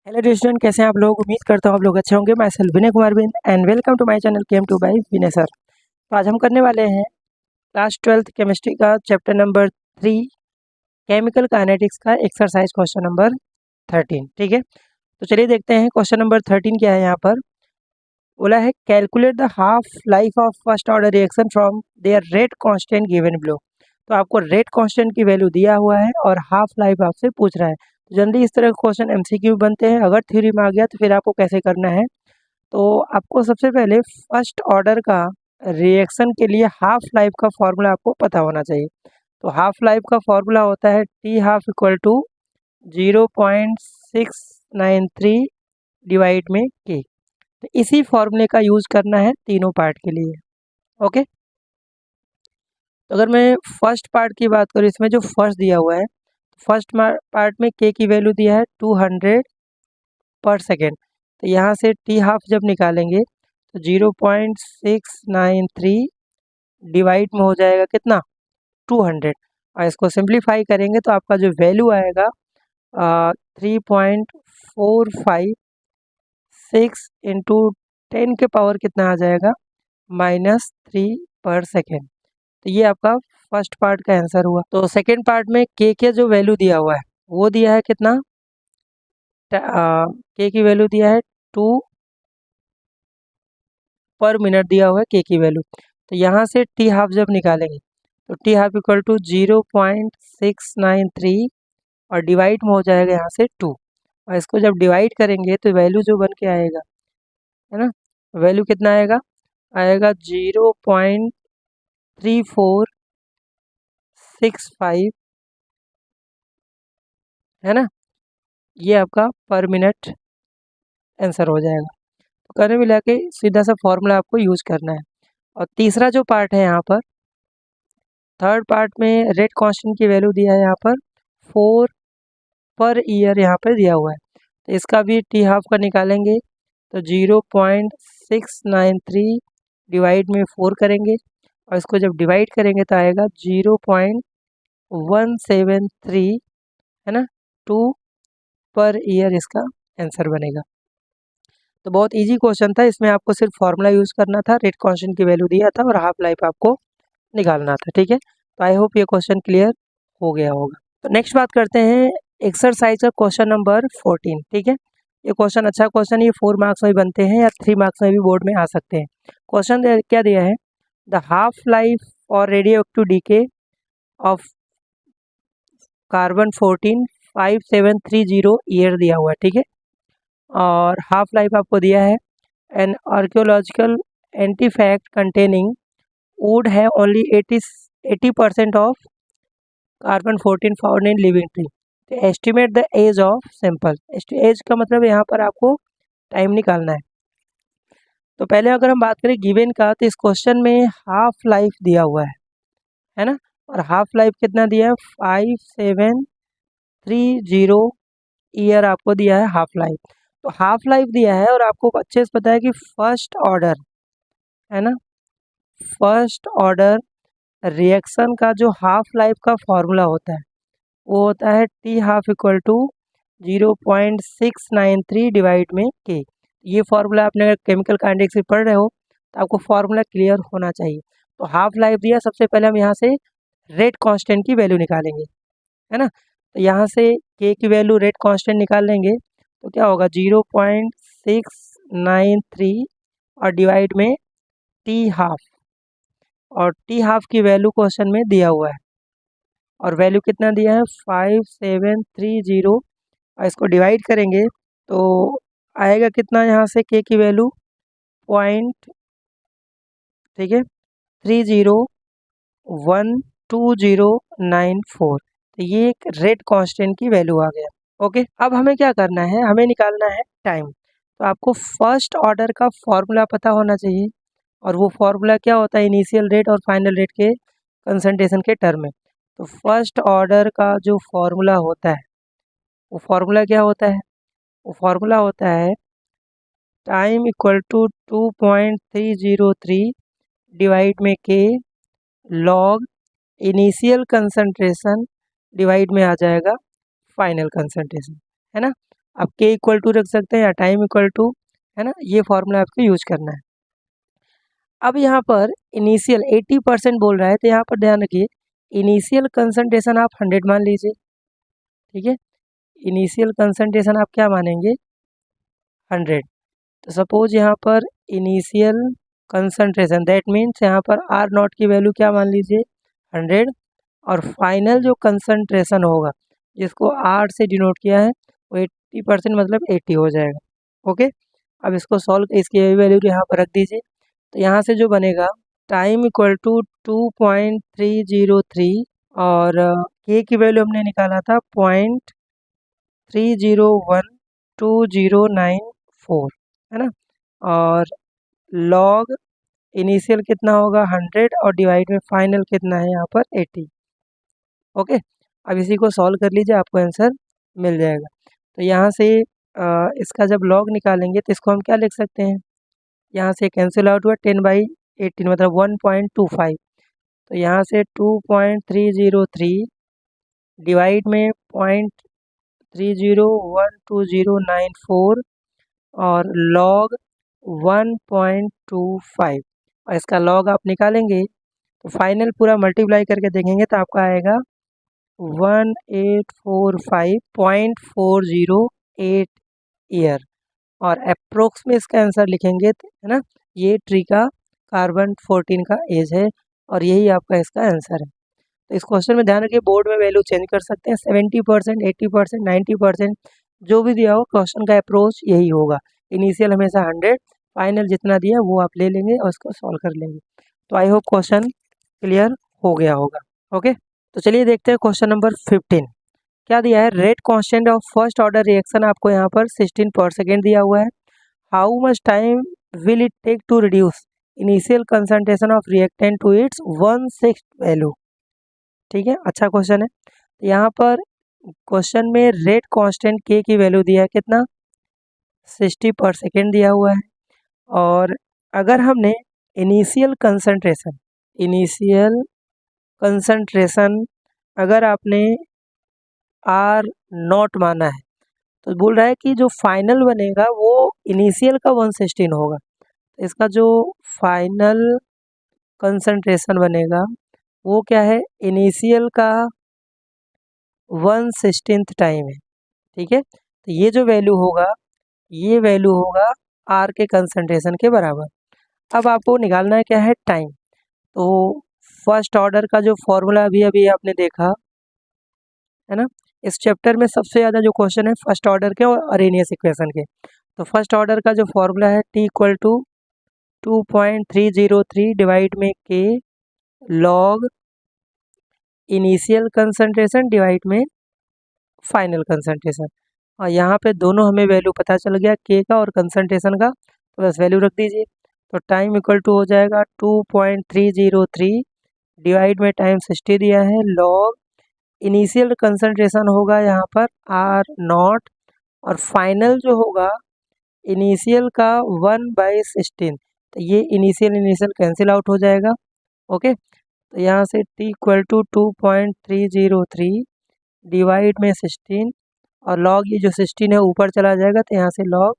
Hello student, कैसे हैं आप लोग। उम्मीद करता हूँ आप लोग अच्छे होंगे। मैं सेल्फ विनय कुमार बिन and welcome to my channel chem to by Vinay sir. तो आज हम करने वाले हैं क्लास 12th केमिस्ट्री का चैप्टर नंबर 3 केमिकल काइनेटिक्स का एक्सरसाइज क्वेश्चन नंबर 13। ठीक है, तो चलिए देखते हैं क्वेश्चन नंबर 13 क्या है। यहाँ पर बोला है calculate the half life of first order reaction from there rate constant given below. तो आपको रेट कांस्टेंट की वैल्यू दिया हुआ है और हाफ लाइफ आपसे पूछ रहा है। तो जनरली इस तरह के क्वेश्चन एमसीक्यू बनते हैं। अगर थ्योरी में आ गया तो फिर आपको कैसे करना है, तो आपको सबसे पहले फर्स्ट ऑर्डर का रिएक्शन के लिए हाफ लाइफ का फॉर्मूला आपको पता होना चाहिए। तो हाफ लाइफ का फॉर्मूला होता है T half equal to 0.693 divide में के। तो इसी फॉर्मूले का यूज करना है तीनों पार्ट के लिए। ओके, तो अगर मैं फर्स्ट पार्ट की बात करूँ, इसमें जो फर्स्ट दिया हुआ है, फर्स्ट पार्ट में के की वैल्यू दिया है 200 पर सेकेंड। तो यहाँ से टी हाफ जब निकालेंगे तो 0.693 डिवाइड में हो जाएगा कितना, 200। और इसको सिंप्लीफाई करेंगे तो आपका जो वैल्यू आएगा 3.456 इंटू 10 के पावर कितना आ जाएगा, -3 पर सेकेंड। तो ये आपका फर्स्ट पार्ट का आंसर हुआ। तो सेकेंड पार्ट में के जो वैल्यू दिया हुआ है वो दिया है कितना, के की वैल्यू दिया है 2 पर मिनट दिया हुआ है के की वैल्यू। तो यहाँ से टी हाफ जब निकालेंगे तो टी हाफ इक्वल टू 0.693 और डिवाइड में हो जाएगा यहाँ से 2। और इसको जब डिवाइड करेंगे तो वैल्यू जो बन के आएगा, है ना, वैल्यू कितना आएगा, आएगा 0.3465, है ना। ये आपका पर मिनट आंसर हो जाएगा। तो करने मिला के सीधा सा फॉर्मूला आपको यूज करना है। और तीसरा जो पार्ट है यहाँ पर, थर्ड पार्ट में रेट कांस्टेंट की वैल्यू दिया है यहाँ पर 4 पर ईयर यहाँ पर दिया हुआ है। तो इसका भी टी हाफ का निकालेंगे तो 0.693 डिवाइड में 4 करेंगे और इसको जब डिवाइड करेंगे तो आएगा 0.173, है ना, 2 पर ईयर इसका आंसर बनेगा। तो बहुत इजी क्वेश्चन था, इसमें आपको सिर्फ फार्मूला यूज़ करना था, रेट कांस्टेंट की वैल्यू दिया था और हाफ लाइफ आपको निकालना था। ठीक है, तो आई होप ये क्वेश्चन क्लियर हो गया होगा। तो नेक्स्ट बात करते हैं एक्सरसाइज का क्वेश्चन नंबर 14। ठीक है, ये क्वेश्चन अच्छा क्वेश्चन, ये 4 मार्क्स में भी बनते हैं या 3 मार्क्स में भी बोर्ड में आ सकते हैं। क्वेश्चन क्या दिया है, द हाफ लाइफ और radio active DK of carbon 14 5730 year दिया हुआ है। ठीक है, और हाफ लाइफ आपको दिया है an archaeological artifact containing wood है only 80% of carbon 14 found in living tree. तो estimate the age of sample. Age का मतलब यहाँ पर आपको टाइम निकालना है। तो पहले अगर हम बात करें गिवन का, तो इस क्वेश्चन में हाफ लाइफ दिया हुआ है ना, और हाफ लाइफ कितना दिया है, 5730 ईयर आपको दिया है हाफ लाइफ। तो हाफ लाइफ दिया है और आपको अच्छे से पता है कि फर्स्ट ऑर्डर, है ना, फर्स्ट ऑर्डर रिएक्शन का जो हाफ लाइफ का फॉर्मूला होता है वो होता है T half equal to 0.693 divide में के। ये फार्मूला आपने अगर केमिकल काइनेटिक्स से पढ़ रहे हो तो आपको फार्मूला क्लियर होना चाहिए। तो हाफ लाइफ दिया, सबसे पहले हम यहाँ से रेट कांस्टेंट की वैल्यू निकालेंगे, है ना। तो यहाँ से के की वैल्यू रेट कांस्टेंट निकाल लेंगे तो क्या होगा, 0.693 और डिवाइड में टी हाफ, और टी हाफ की वैल्यू क्वेश्चन में दिया हुआ है और वैल्यू कितना दिया है 5730, और इसको डिवाइड करेंगे तो आएगा कितना, यहाँ से के की वैल्यू पॉइंट, ठीक है, 301209 तो ये एक रेट कांस्टेंट की वैल्यू आ गया। ओके, अब हमें क्या करना है, हमें निकालना है टाइम। तो आपको फर्स्ट ऑर्डर का फॉर्मूला पता होना चाहिए, और वो फॉर्मूला क्या होता है, इनिशियल रेट और फाइनल रेट के कंसंट्रेशन के टर्म में। तो फर्स्ट ऑर्डर का जो फॉर्मूला होता है वो फॉर्मूला क्या होता है, वो फॉर्मूला होता है टाइम इक्वल टू 2.303 डिवाइड में के लॉग इनिशियल कंसंट्रेशन डिवाइड में आ जाएगा फाइनल कंसंट्रेशन, है ना। आप के इक्वल टू रख सकते हैं या टाइम इक्वल टू, है ना, ये फॉर्मूला आपको यूज करना है। अब यहाँ पर इनिशियल 80% बोल रहा है, तो यहाँ पर ध्यान रखिए इनिशियल कंसंट्रेशन आप 100 मान लीजिए, ठीक है। इनिशियल कंसंट्रेशन आप क्या मानेंगे, 100। तो सपोज यहाँ पर इनिशियल कंसंट्रेशन दैट मीन्स यहाँ पर आर नॉट की वैल्यू क्या मान लीजिए 100, और फाइनल जो कंसंट्रेशन होगा जिसको आर से डिनोट किया है वो 80% मतलब 80 हो जाएगा। ओके, अब इसको सॉल्व, इसकी वैल्यू यहाँ पर रख दीजिए। तो यहाँ से जो बनेगा टाइम इक्वल टू 2.303, और के की वैल्यू हमने निकाला था 0.301209 है ना, और लॉग इनिशियल कितना होगा 100 और डिवाइड में फाइनल कितना है यहाँ पर 80। ओके, अब इसी को सॉल्व कर लीजिए, आपको आंसर मिल जाएगा। तो यहाँ से इसका जब लॉग निकालेंगे तो इसको हम क्या लिख सकते हैं, यहाँ से कैंसिल आउट हुआ 10/18 मतलब 1.25। तो यहाँ से 2.303 डिवाइड में 0.301209 और लॉग 1.25, और इसका लॉग आप निकालेंगे तो फाइनल पूरा मल्टीप्लाई करके देखेंगे तो आपका आएगा 1845.408 ईयर, और अप्रोक्स में इसका आंसर लिखेंगे तो, है ना, ये ट्री का कार्बन 14 का एज है और यही आपका इसका आंसर है। तो इस क्वेश्चन में ध्यान रखिए बोर्ड में वैल्यू चेंज कर सकते हैं, 70%, 80%, 90%, जो भी दिया हो क्वेश्चन का अप्रोच यही होगा। इनिशियल हमेशा 100, फाइनल जितना दिया वो आप ले लेंगे और उसको सॉल्व कर लेंगे। तो आई होप क्वेश्चन क्लियर हो गया होगा। ओके, तो चलिए देखते हैं क्वेश्चन नंबर 15 क्या दिया है। Rate constant of first order reaction आपको यहाँ पर 16 पर सेकेंड दिया हुआ है। How much time will it take to reduce initial concentration of reactant to its 1/6 value. ठीक है, अच्छा क्वेश्चन है। यहाँ पर क्वेश्चन में रेट कांस्टेंट के की वैल्यू दिया है कितना, 60 पर सेकेंड दिया हुआ है, और अगर हमने इनिशियल कंसंट्रेशन अगर आपने आर नॉट माना है तो बोल रहा है कि जो फाइनल बनेगा वो इनिशियल का 1/16 होगा। तो इसका जो फाइनल कंसंट्रेशन बनेगा वो क्या है, इनिशियल का 1/16 टाइम है। ठीक है, तो ये जो वैल्यू होगा ये वैल्यू होगा आर के कंसंट्रेशन के बराबर। अब आपको निकालना है क्या है, टाइम। तो फर्स्ट ऑर्डर का जो फॉर्मूला अभी अभी आपने देखा है ना, इस चैप्टर में सबसे ज़्यादा जो क्वेश्चन है फर्स्ट ऑर्डर के और अरेनियस इक्वेशन के। तो फर्स्ट ऑर्डर का जो फॉर्मूला है T इक्वल टू 2.303 डिवाइड में के लॉग इनिशियल कंसंट्रेशन डिवाइड में फाइनल कंसंट्रेशन, और यहाँ पे दोनों हमें वैल्यू पता चल गया के का और कंसंट्रेशन का, तो बस वैल्यू रख दीजिए। तो टाइम इक्वल टू हो जाएगा 2.303 डिवाइड में टाइम 60 दिया है, लॉग इनिशियल कंसंट्रेशन होगा यहाँ पर आर नॉट, और फाइनल जो होगा इनिशियल का 1/16। तो ये इनिशियल कैंसिल आउट हो जाएगा। ओके, तो यहाँ से t इक्वल टू 2.303 डिवाइड में 16, और लॉग ये जो 16 है ऊपर चला जाएगा तो यहाँ से लॉग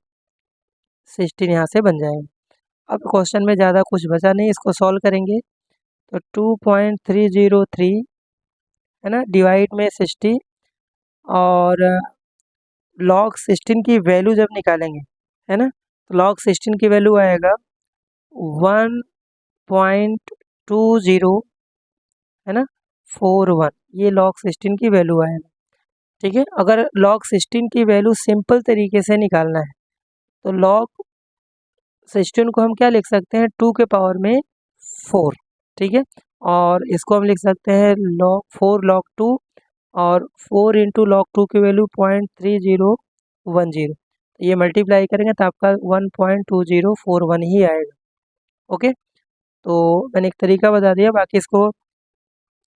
16 यहाँ से बन जाएगा। अब क्वेश्चन में ज़्यादा कुछ बचा नहीं, इसको सॉल्व करेंगे तो 2.303 है ना डिवाइड में 60, और लॉग 16 की वैल्यू जब निकालेंगे है ना, तो लॉग 16 की वैल्यू आएगा 1.20 है ना 41, ये लॉग 16 की वैल्यू आएगा। ठीक है, अगर लॉग 16 की वैल्यू सिंपल तरीके से निकालना है तो लॉग 16 को हम क्या लिख सकते हैं, 2 के पावर में 4। ठीक है, और इसको हम लिख सकते हैं लॉग 4 log 2, और 4 इंटू log 2 की वैल्यू 0.3010, ये मल्टीप्लाई करेंगे तो आपका 1.2041 ही आएगा। ओके, तो मैंने एक तरीका बता दिया, बाकी इसको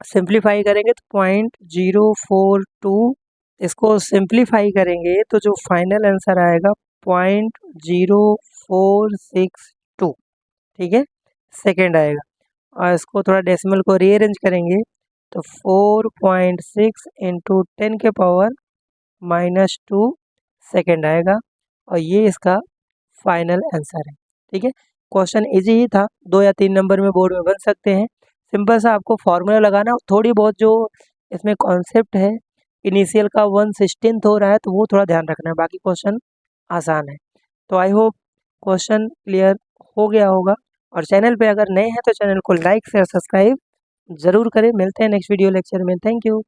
सिंप्लीफाई करेंगे तो 0.042, इसको सिंप्लीफाई करेंगे तो जो फाइनल आंसर आएगा 0.0462। ठीक है, सेकेंड आएगा, और इसको थोड़ा डेसिमल को रीअरेंज करेंगे तो 4.6 इंटू 10 के पावर -2 सेकंड आएगा और ये इसका फाइनल आंसर है। ठीक है, क्वेश्चन इजी ही था, 2 या 3 नंबर में बोर्ड में बन सकते हैं। सिंपल सा आपको फॉर्मूला लगाना, थोड़ी बहुत जो इसमें कॉन्सेप्ट है, इनिशियल का 1/16 हो रहा है तो वो थोड़ा ध्यान रखना है, बाकी क्वेश्चन आसान है। तो आई होप क्वेश्चन क्लियर हो गया होगा। और चैनल पे अगर नए हैं तो चैनल को लाइक शेयर सब्सक्राइब ज़रूर करें। मिलते हैं नेक्स्ट वीडियो लेक्चर में। Thank you.